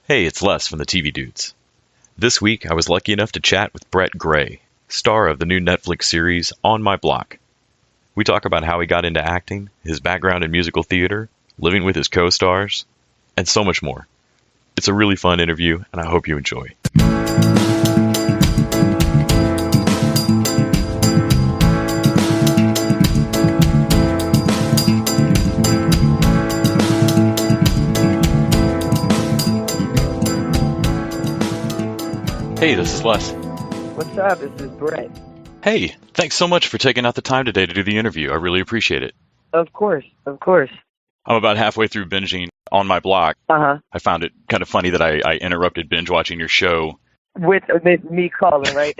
Hey, it's Les from the TV Dudes. This week, I was lucky enough to chat with Brett Gray, star of the new Netflix series On My Block. We talk about how he got into acting, his background in musical theater, living with his co-stars, and so much more. It's a really fun interview, and I hope you enjoy. Hey, this is Les. What's up? This is Brett. Hey, thanks so much for taking out the time today to do the interview. I really appreciate it. Of course, of course. I'm about halfway through binging On My Block. Uh-huh. I found it kind of funny that I interrupted binge watching your show. With me calling, right?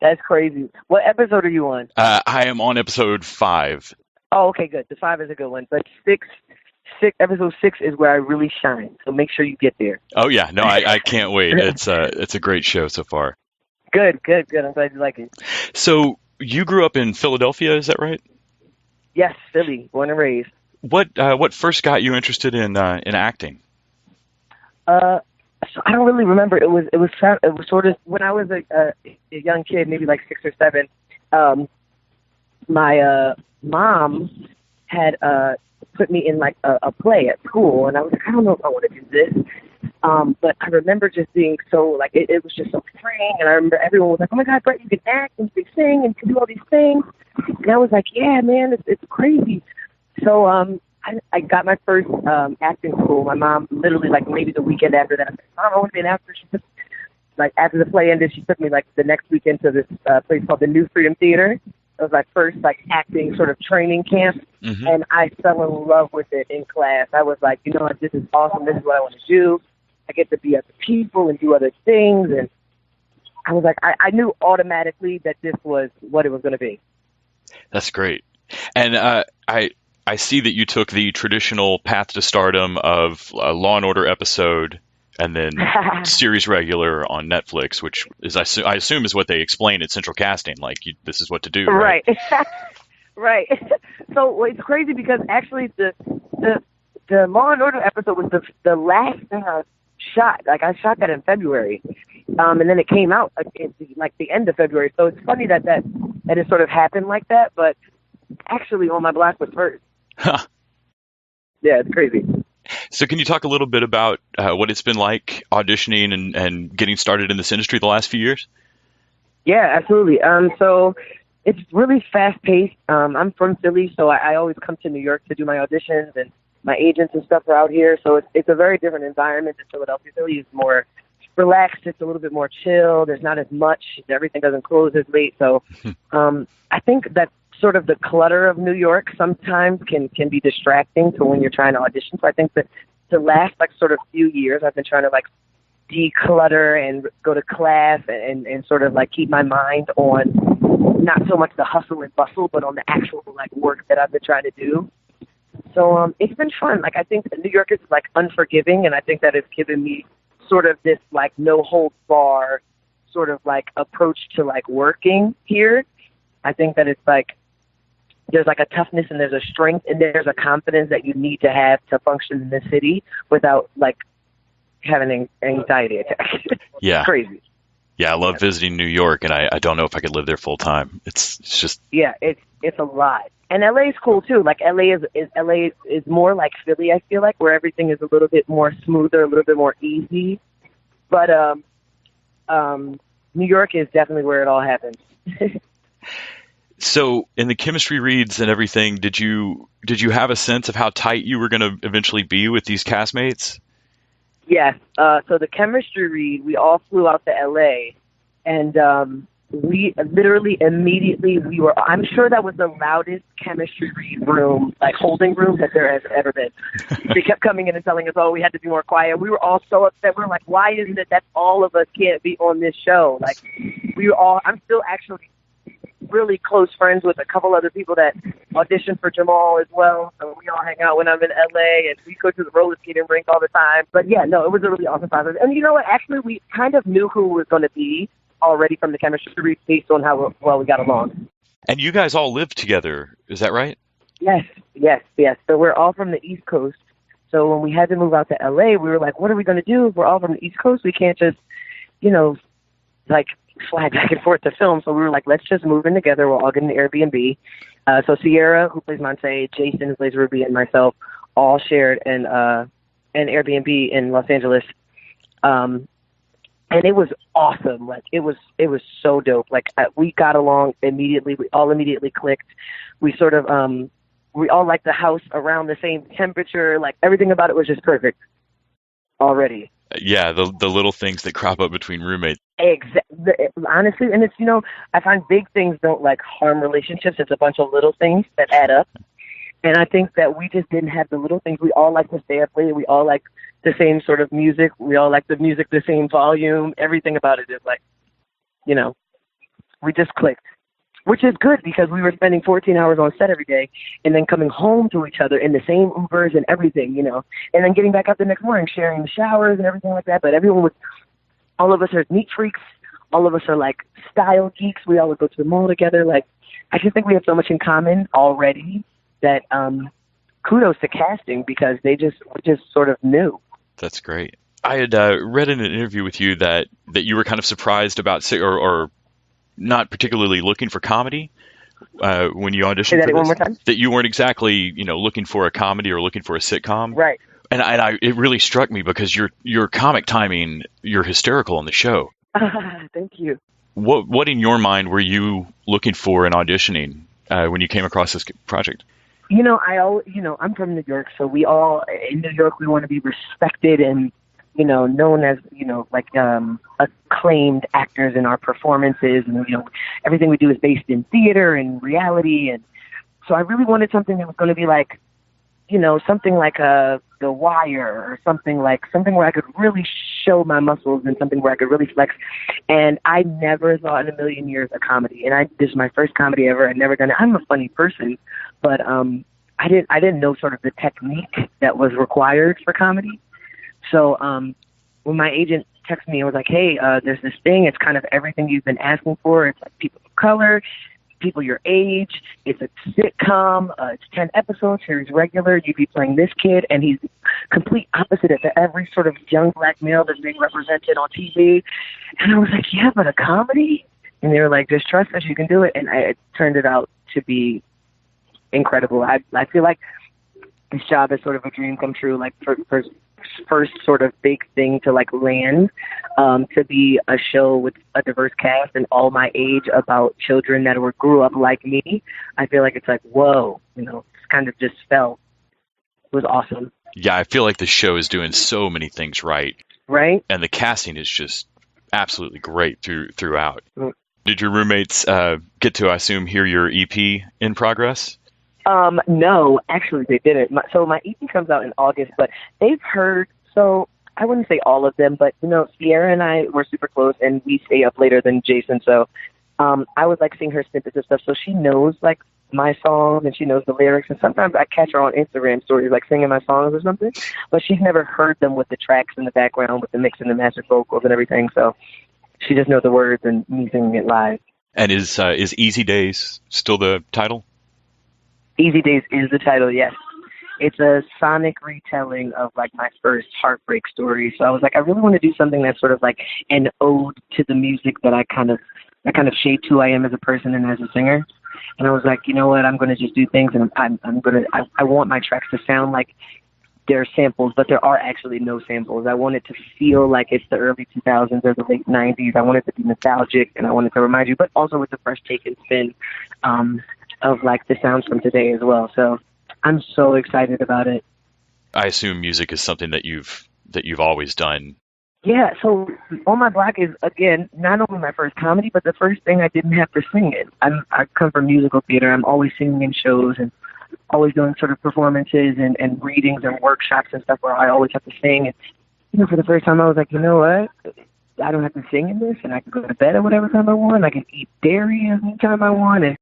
That's crazy. What episode are you on? I am on episode 5. Oh, okay, good. The 5 is a good one. But episode 6 is where I really shine. So make sure you get there. Oh yeah, no, I can't wait. It's a great show so far. Good. I'm glad you like it. So you grew up in Philadelphia, is that right? Yes, Philly, born and raised. What first got you interested in acting? So I don't really remember. It was sort of when I was a young kid, maybe like 6 or 7. My mom had put me in like a play at school, and I was like, I don't know if I want to do this. But I remember just being so like it was just so freeing, and I remember everyone was like, "Oh my God, Brett, you can act and you can sing and you can do all these things." And I was like, "Yeah, man, it's crazy." So I got my first acting school. My mom literally like maybe the weekend after that, I said, "Mom, I want to be an actor." She took, like after the play ended, she took me like the next weekend to this place called the New Freedom Theater. It was my first like acting sort of training camp, and I fell in love with it in class. I was like, you know what, this is awesome. This is what I want to do. I get to be other people and do other things, and I was like, I knew automatically that this was what it was going to be. That's great. And I see that you took the traditional path to stardom of a Law and Order episode and then series regular on Netflix, which is I assume is what they explain at Central Casting. Like, this is what to do, right? Right. So it's crazy because actually the Law and Order episode was the last thing I shot. Like, I shot that in February, and then it came out like the end of February. So it's funny that it sort of happened like that. But actually, On My Block was first. Huh. Yeah, it's crazy. So can you talk a little bit about what it's been like auditioning and getting started in this industry the last few years? Yeah, absolutely. So it's really fast-paced. I'm from Philly, so I always come to New York to do my auditions, and my agents and stuff are out here. So it's a very different environment than Philadelphia. Philly is more relaxed. It's a little bit more chill. There's not as much. Everything doesn't close as late. So I think that sort of the clutter of New York sometimes can be distracting to when you're trying to audition. So I think that the last like sort of few years I've been trying to like declutter and go to class and sort of like keep my mind on not so much the hustle and bustle, but on the actual like work that I've been trying to do. So it's been fun. Like, I think New York is like unforgiving, and I think that it's given me sort of this like no holds bar sort of like approach to like working here. I think that it's like there's like a toughness and there's a strength and there's a confidence that you need to have to function in this city without like having an anxiety attack. Yeah. It's crazy. Yeah, I love visiting New York, and I don't know if I could live there full time. It's just it's a lot. And LA is cool too. Like LA is more like Philly, I feel like, where everything is a little bit more smoother, a little bit more easy. But New York is definitely where it all happens. So in the chemistry reads and everything, did you have a sense of how tight you were going to eventually be with these castmates? Yes. So the chemistry read, we all flew out to LA, and we literally immediately I'm sure that was the loudest chemistry read room, like holding room that there has ever been. They kept coming in and telling us, oh, we had to be more quiet. We were all so upset. We were like, why is it that all of us can't be on this show? Like, I'm still actually really close friends with a couple other people that auditioned for Jamal as well. So we all hang out when I'm in LA, and we go to the roller skating rink all the time. But yeah, no, it was a really awesome process. And you know what? Actually, we kind of knew who it was going to be already from the chemistry read based on how well we got along. And you guys all lived together, is that right? Yes. So we're all from the East Coast. So when we had to move out to LA, we were like, what are we going to do? If we're all from the East Coast. We can't just, you know, like fly back and forth to film. So we were like, let's just move in together. We'll all get an Airbnb. So Sierra, who plays Monte, Jason, who plays Ruby, and myself all shared an Airbnb in Los Angeles. And it was awesome. Like it was so dope. Like we got along immediately. We all immediately clicked. We sort of, we all liked the house around the same temperature. Like everything about it was just perfect already. Yeah, the little things that crop up between roommates. Honestly, and it's, you know, I find big things don't like harm relationships. It's a bunch of little things that add up. And I think that we just didn't have the little things. We all like to stay up late. We all like the same sort of music. We all like the music the same volume. Everything about it is like, you know, we just clicked. Which is good because we were spending 14 hours on set every day and then coming home to each other in the same Ubers and everything, you know, and then getting back up the next morning, sharing the showers and everything like that. But all of us are neat freaks. All of us are like style geeks. We all would go to the mall together. Like, I just think we have so much in common already that kudos to casting because we just sort of knew. That's great. I had read in an interview with you that you were kind of surprised about or not particularly looking for comedy when you auditioned. Say that for this. one more time. That you weren't exactly, you know, looking for a comedy or looking for a sitcom. Right. And it really struck me because your comic timing, you're hysterical on the show. Thank you. What in your mind were you looking for in auditioning when you came across this project? You know, I'm from New York, so in New York we want to be respected and, you know, known as, you know, like acclaimed actors in our performances, and, you know, everything we do is based in theater and reality, and so I really wanted something that was going to be like, you know, something like The Wire or something where I could really show my muscles and something where I could really flex. And I never thought in a million years a comedy, and this is my first comedy ever. I'd never done it. I'm a funny person, but I didn't know sort of the technique that was required for comedy. So when my agent texted me and was like, hey, there's this thing. It's kind of everything you've been asking for. It's like people of color, people your age. It's a sitcom. It's 10 episodes. He's regular. You'd be playing this kid, and he's complete opposite of every sort of young black male that's being represented on TV. And I was like, yeah, but a comedy? And they were like, just trust us, you can do it. And it turned it out to be incredible. I feel like this job is sort of a dream come true, like for first sort of big thing to like land, to be a show with a diverse cast and all my age about children that grew up like me. I feel like it's like, whoa, you know, it's kind of just felt, it was awesome. Yeah, I feel like the show is doing so many things right. Right. And the casting is just absolutely great throughout. Mm. Did your roommates get to, I assume, hear your EP in progress? No, actually they didn't. So my EP comes out in August, but they've heard, so I wouldn't say all of them, but, you know, Sierra and I were super close and we stay up later than Jason. So, I would like seeing her snippets of stuff. So she knows like my songs and she knows the lyrics. And sometimes I catch her on Instagram stories, like singing my songs or something, but she's never heard them with the tracks in the background, with the mix and the mastered vocals and everything. So she just knows the words and me singing it live. And is Easy Days still the title? Easy Days is the title, yes. It's a sonic retelling of like my first heartbreak story. So I was like, I really want to do something that's sort of like an ode to the music that I kind of shaped who I am as a person and as a singer. And I was like, you know what, I'm going to just do things, and I want my tracks to sound like they're samples, but there are actually no samples. I want it to feel like it's the early 2000s or the late 90s. I want it to be nostalgic, and I want it to remind you, but also with the fresh take and spin of like the sounds from today as well. So I'm so excited about it. I assume music is something that you've always done. Yeah, so On My Block is, again, not only my first comedy, but the first thing I didn't have to sing in. I come from musical theater. I'm always singing in shows and always doing sort of performances and readings and workshops and stuff where I always have to sing. And, you know, for the first time I was like, you know what? I don't have to sing in this, and I can go to bed at whatever time I want. I can eat dairy any time I want. And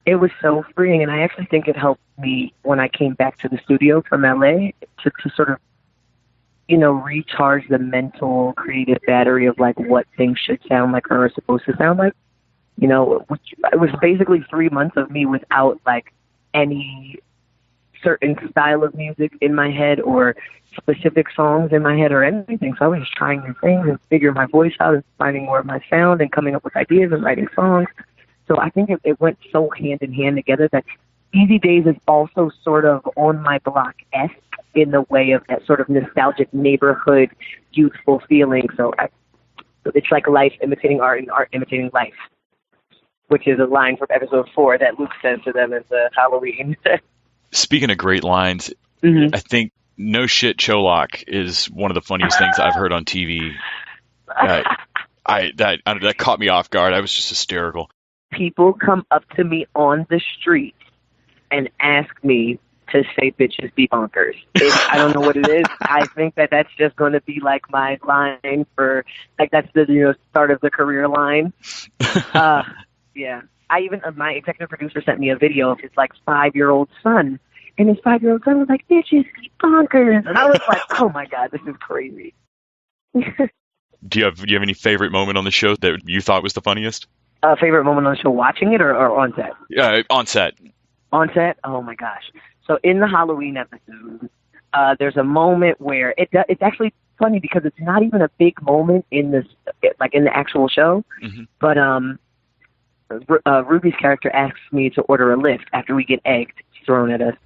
it was so freeing, and I actually think it helped me when I came back to the studio from LA to sort of, you know, recharge the mental creative battery of like what things should sound like or are supposed to sound like. You know, it was basically 3 months of me without like any certain style of music in my head or specific songs in my head or anything. So I was just trying new things and figuring my voice out and finding more of my sound and coming up with ideas and writing songs. So I think it went so hand in hand together that Easy Days is also sort of On My Block-esque in the way of that sort of nostalgic neighborhood, youthful feeling. So it's like life imitating art and art imitating life, which is a line from episode 4 that Luke says to them at the Halloween. Speaking of great lines, Mm-hmm. I think "No shit, Cholak" is one of the funniest things I've heard on TV. That caught me off guard. I was just hysterical. People come up to me on the street and ask me to say bitches be bonkers. I don't know what it is. I think that's just going to be like my line for, like, that's the start of the career line. Yeah. My executive producer sent me a video of his like 5-year-old son, and his 5-year-old son was like, bitches be bonkers. And I was like, oh my God, this is crazy. Do you have any favorite moment on the show that you thought was the funniest? Favorite moment on the show, watching it or on set? On set. On set? Oh my gosh. So in the Halloween episode, there's a moment where it's actually funny because it's not even a big moment in this, like in the actual show. Mm-hmm. But Ruby's character asks me to order a lift after we get egged thrown at us,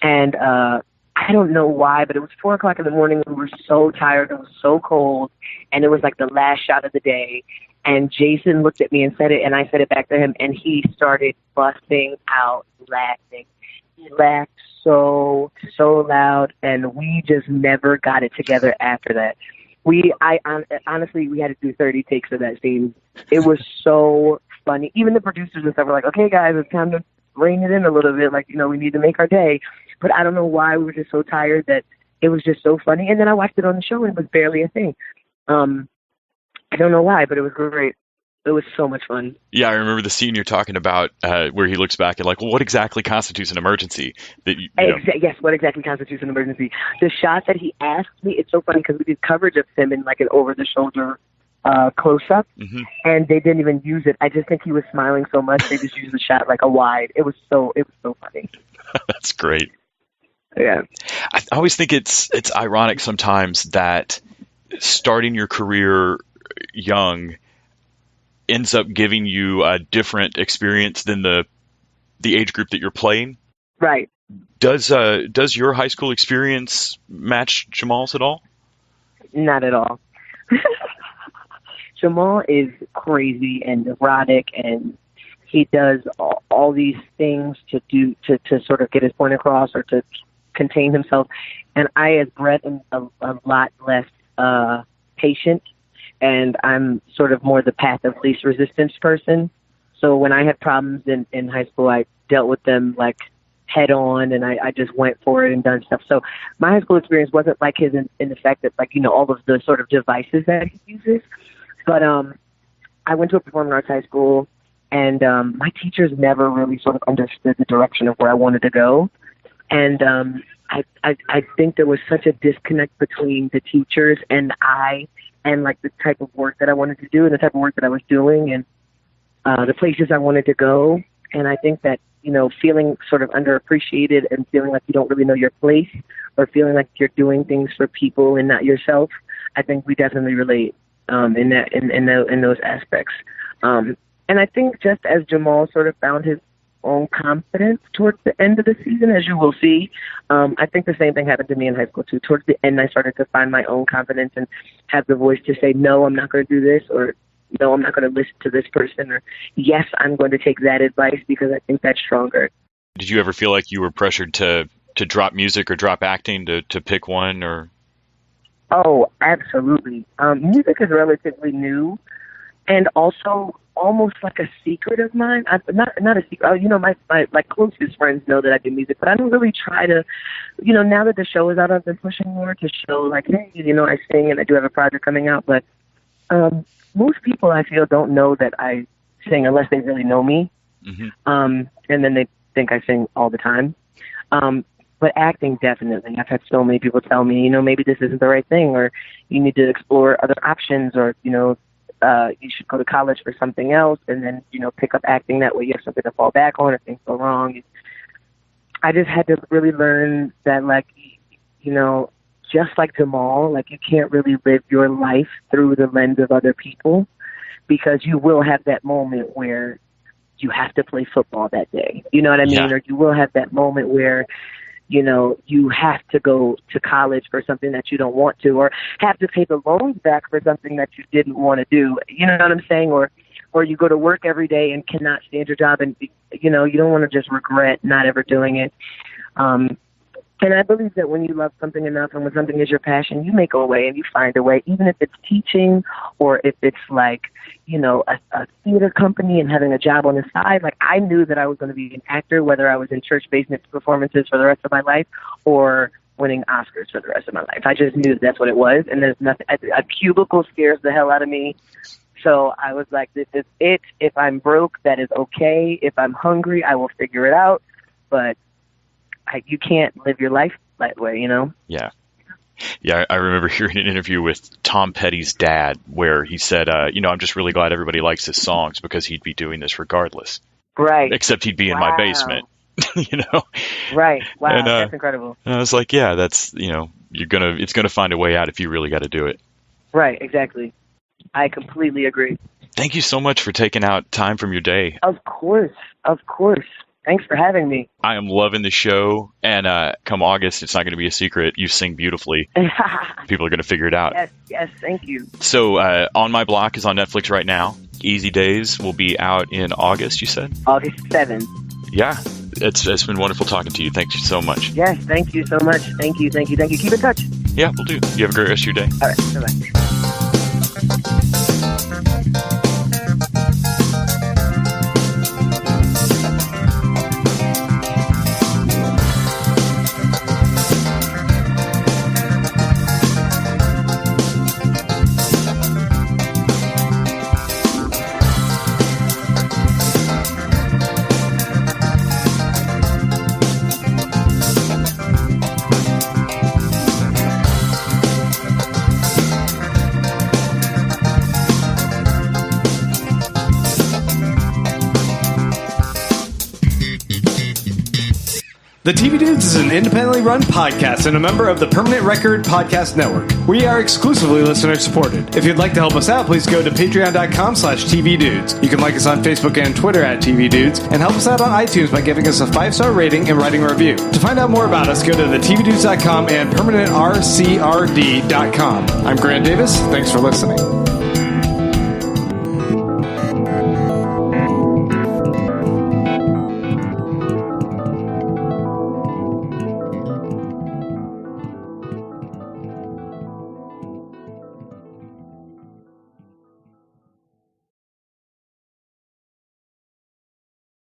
and I don't know why, but it was 4:00 in the morning. We were so tired. It was so cold, and it was like the last shot of the day. And Jason looked at me and said it, and I said it back to him, and he started busting out laughing. He laughed so loud, and we just never got it together after that. Honestly, we had to do 30 takes of that scene. It was so funny. Even the producers and stuff were like, okay, guys, it's time to rein it in a little bit. Like, we need to make our day. But I don't know why we were just so tired that it was just so funny. And then I watched it on the show, and it was barely a thing. I don't know why, but it was great. It was so much fun. Yeah, I remember the scene you're talking about where he looks back and like, well, what exactly constitutes an emergency? Yes, what exactly constitutes an emergency? The shot that he asked me, it's so funny because we did coverage of him in like an over-the-shoulder close-up, mm-hmm. and they didn't even use it. I just think he was smiling so much they just used the shot like a wide. It was so funny. That's great. Yeah. I always think it's ironic sometimes that starting your career young ends up giving you a different experience than the age group that you're playing. Right. Does your high school experience match Jamal's at all? Not at all. Jamal is crazy and neurotic, and he does all these things to sort of get his point across or to contain himself. And I, as Brett, am a lot less patient, and I'm sort of more the path of least resistance person. So when I had problems in high school, I dealt with them like head on, and I just went for it and done stuff. So my high school experience wasn't like his in the fact that, like, all of the sort of devices that he uses. But I went to a performing arts high school, and my teachers never really sort of understood the direction of where I wanted to go. And I think there was such a disconnect between the teachers and I, and like the type of work that I wanted to do and the type of work that I was doing and the places I wanted to go. And I think that, feeling sort of underappreciated and feeling like you don't really know your place or feeling like you're doing things for people and not yourself, I think we definitely relate in those aspects. And I think just as Jamal sort of found his own confidence towards the end of the season, as you will see, I think the same thing happened to me in high school too. Towards the end, I started to find my own confidence and have the voice to say, no, I'm not going to do this, or no, I'm not going to listen to this person, or yes, I'm going to take that advice because I think that's stronger. Did you ever feel like you were pressured to drop music or drop acting to pick one? Or? Oh, absolutely. Music is relatively new, and also almost like a secret of mine. Not a secret. My closest friends know that I do music, but I don't really try to. Now that the show is out, I've been pushing more to show like, hey, I sing and I do have a project coming out. But most people, I feel, don't know that I sing unless they really know me. Mm-hmm. And then they think I sing all the time. But acting, definitely. I've had so many people tell me, maybe this isn't the right thing, or you need to explore other options, or, you should go to college for something else and then, pick up acting. That way you have something to fall back on if things go wrong. I just had to really learn that, like, you know, just like Jamal, like, you can't really live your life through the lens of other people, because you will have that moment where you have to play football that day. You know what I mean? Yeah. Or you will have that moment where, you know, you have to go to college for something that you don't want to, or have to pay the loans back for something that you didn't want to do. You know what I'm saying? Or you go to work every day and cannot stand your job, and, you know, you don't want to just regret not ever doing it. And I believe that when you love something enough and when something is your passion, you make a way and you find a way, even if it's teaching or if it's like, you know, a theater company and having a job on the side. Like, I knew that I was going to be an actor, whether I was in church basement performances for the rest of my life or winning Oscars for the rest of my life. I just knew that's what it was. And there's nothing, a cubicle scares the hell out of me. So I was like, this is it. If I'm broke, that is okay. If I'm hungry, I will figure it out. But you can't live your life that way, you know? Yeah. Yeah, I remember hearing an interview with Tom Petty's dad where he said, you know, I'm just really glad everybody likes his songs because he'd be doing this regardless. Right. Except he'd be in my basement, you know? Right. Wow, and, that's incredible. And I was like, yeah, that's, you know, it's going to find a way out if you really got to do it. Right, exactly. I completely agree. Thank you so much for taking out time from your day. Of course. Thanks for having me. I am loving the show, and come August, it's not going to be a secret. You sing beautifully. People are going to figure it out. Yes, thank you. So, On My Block is on Netflix right now. Easy Days will be out in August, you said? August 7th. Yeah, it's been wonderful talking to you. Thank you so much. Yes, thank you so much. Thank you. Keep in touch. Yeah, we'll do. You have a great rest of your day. All right, bye-bye. The TV Dudes is an independently run podcast and a member of the Permanent Record Podcast Network. We are exclusively listener supported. If you'd like to help us out, please go to patreon.com/TVDudes. You can like us on Facebook and Twitter at TV Dudes, and help us out on iTunes by giving us a 5-star rating and writing a review. To find out more about us, go to thetvdudes.com and permanentrcrd.com. I'm Grant Davis. Thanks for listening.